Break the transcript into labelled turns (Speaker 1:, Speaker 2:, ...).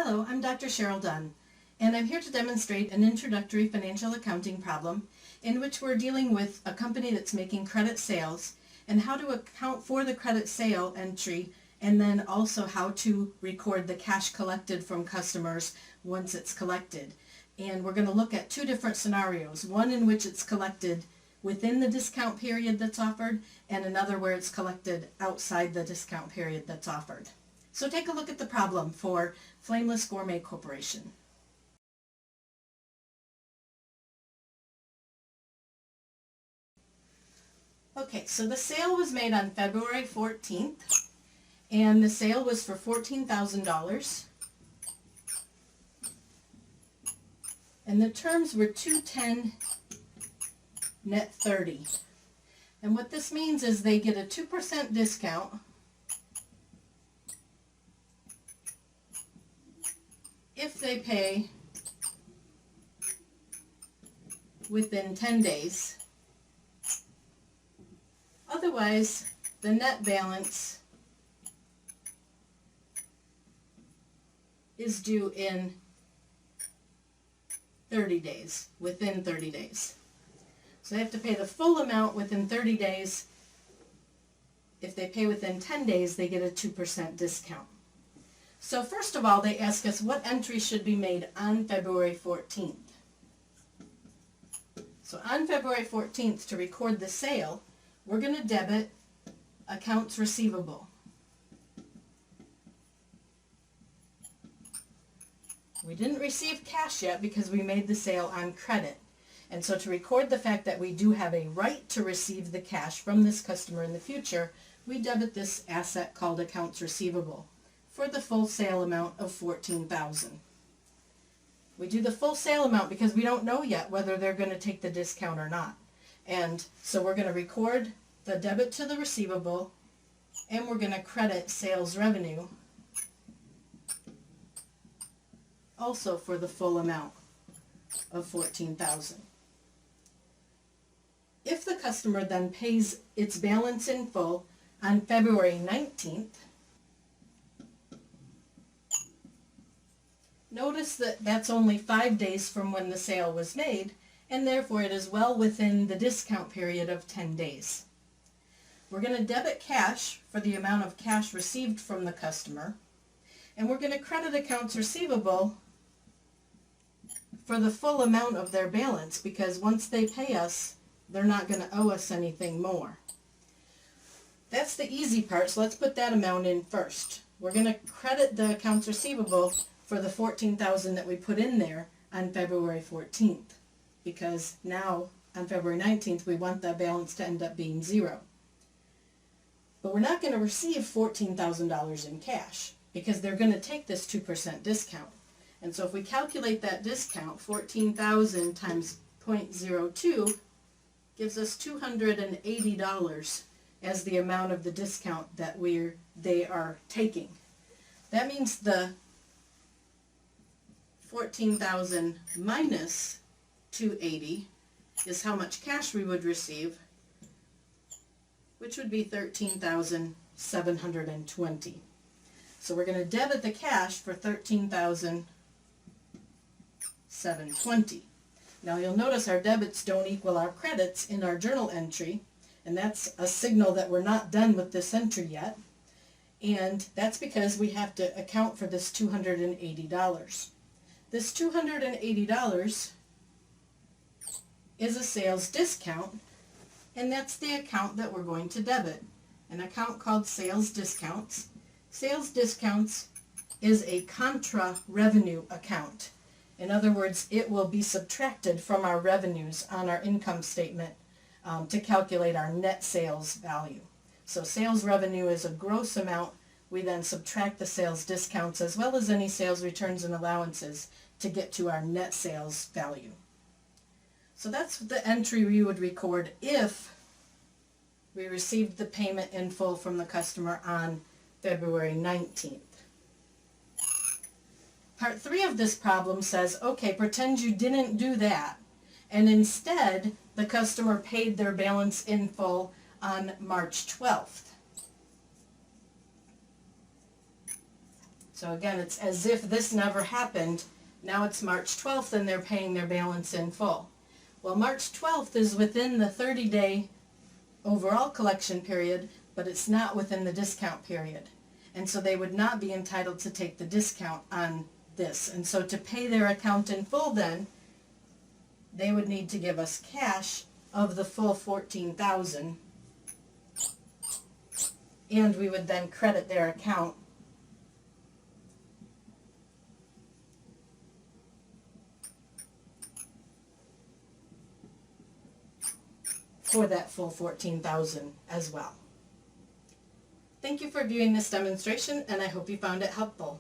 Speaker 1: Hello, I'm Dr. Cheryl Dunn, and I'm here to demonstrate an introductory financial accounting problem in which we're dealing with a company that's making credit sales and how to account for the credit sale entry, and then also how to record the cash collected from customers once it's collected. And we're going to look at two different scenarios, one in which it's collected within the discount period that's offered, and another where it's collected outside the discount period that's offered. So take a look at the problem for FlamelessGourmet Corporation. Okay, so the sale was made on February 14th, and the sale was for $14,000. And the terms were $210 net 30. And what this means is they get a 2% discount if they pay within 10 days. Otherwise, the net balance is due in 30 days, within 30 days. So they have to pay the full amount within 30 days. If they pay within 10 days, they get a 2% discount. So first of all, they ask us what entry should be made on February 14th. So on February 14th, to record the sale, we're going to debit accounts receivable. We didn't receive cash yet because we made the sale on credit. And so to record the fact that we do have a right to receive the cash from this customer in the future, we debit this asset called accounts receivable for the full sale amount of $14,000. We do the full sale amount because we don't know yet whether they're going to take the discount or not. And so we're going to record the debit to the receivable, and we're going to credit sales revenue also for the full amount of $14,000. If the customer then pays its balance in full on February 19th, notice that that's only 5 days from when the sale was made, and therefore it is well within the discount period of 10 days. We're going to debit cash for the amount of cash received from the customer, and we're going to credit accounts receivable for the full amount of their balance, because once they pay us, they're not going to owe us anything more. That's the easy part, so let's put that amount in first. We're going to credit the accounts receivable for the $14,000 that we put in there on February 14th, because now on February 19th we want that balance to end up being zero. But we're not going to receive $14,000 in cash because they're going to take this 2% discount. And so if we calculate that discount, 14,000 times 0.02 gives us $280 as the amount of the discount that they are taking. That means the 14,000 minus 280 is how much cash we would receive, which would be 13,720. So we're going to debit the cash for 13,720. Now you'll notice our debits don't equal our credits in our journal entry, and that's a signal that we're not done with this entry yet. And that's because we have to account for this $280. This $280 is a sales discount, and that's the account that we're going to debit, an account called sales discounts. Sales discounts is a contra revenue account. In other words, it will be subtracted from our revenues on our income statement to calculate our net sales value. So sales revenue is a gross amount. We then subtract the sales discounts as well as any sales returns and allowances to get to our net sales value. So that's the entry we would record if we received the payment in full from the customer on February 19th. Part 3 of this problem says, okay, pretend you didn't do that, and instead the customer paid their balance in full on March 12th. So again, it's as if this never happened. Now it's March 12th and they're paying their balance in full. Well, March 12th is within the 30-day overall collection period, but it's not within the discount period. And so they would not be entitled to take the discount on this. And so to pay their account in full then, they would need to give us cash of the full $14,000, and we would then credit their account for that full $14,000 as well. Thank you for viewing this demonstration, and I hope you found it helpful.